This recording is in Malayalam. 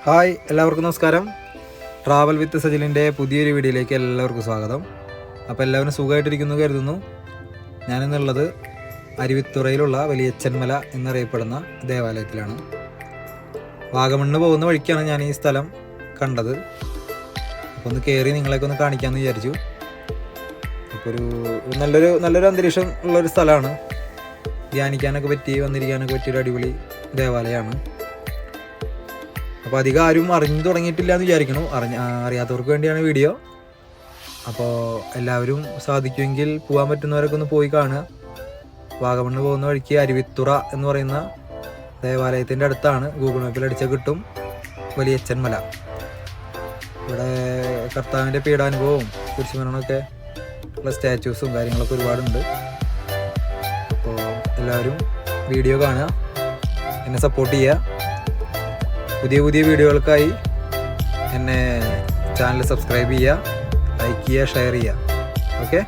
ഹായ്, എല്ലാവർക്കും നമസ്കാരം. ട്രാവൽ വിത്ത് സജിലിൻ്റെ പുതിയൊരു വീഡിയോയിലേക്ക് എല്ലാവർക്കും സ്വാഗതം. അപ്പോൾ എല്ലാവരും സുഖമായിട്ടിരിക്കുന്നു കരുതുന്നു. ഞാനെന്നുള്ളത് അരുവിത്തുറയിലുള്ള വലിയച്ചൻമല എന്നറിയപ്പെടുന്ന ദേവാലയത്തിലാണ്. വാഗമണ്ണ് പോകുന്ന വഴിക്കാണ് ഞാൻ ഈ സ്ഥലം കണ്ടത്. അപ്പോൾ ഒന്ന് കയറി നിങ്ങളെയൊക്കെ ഒന്ന് കാണിക്കാമെന്ന് വിചാരിച്ചു. അപ്പോൾ നല്ലൊരു അന്തരീക്ഷം ഉള്ളൊരു സ്ഥലമാണ്. ധ്യാനിക്കാനൊക്കെ വന്നിരിക്കാനൊക്കെ പറ്റിയൊരു അടിപൊളി ദേവാലയമാണ്. അപ്പോൾ അധികം ആരും അറിഞ്ഞു തുടങ്ങിയിട്ടില്ല എന്ന് വിചാരിക്കണം. അറിയാത്തവർക്ക് വേണ്ടിയാണ് വീഡിയോ. അപ്പോൾ എല്ലാവരും സാധിക്കുമെങ്കിൽ പോകാൻ പറ്റുന്നവരൊക്കെ ഒന്ന് പോയി കാണുക. വാഗമണ്ണ് പോകുന്ന വഴിക്ക് അരുവിത്തുറ എന്ന് പറയുന്ന ദേവാലയത്തിൻ്റെ അടുത്താണ്. ഗൂഗിൾ മാപ്പിൽ അടിച്ചാൽ കിട്ടും വലിയച്ചൻമല. ഇവിടെ കർത്താവിൻ്റെ പീഡാനുഭവവും കുരിശുമരണമൊക്കെ ഉള്ള സ്റ്റാച്യൂസും കാര്യങ്ങളൊക്കെ ഒരുപാടുണ്ട്. അപ്പോൾ എല്ലാവരും വീഡിയോ കാണുക, എന്നെ സപ്പോർട്ട് ചെയ്യുക. പുതിയ വീഡിയോകൾക്കായി എന്നെ ചാനൽ സബ്സ്ക്രൈബ് ചെയ്യുക, ലൈക്ക് ചെയ്യുക, ഷെയർ ചെയ്യുക. ഓക്കെ.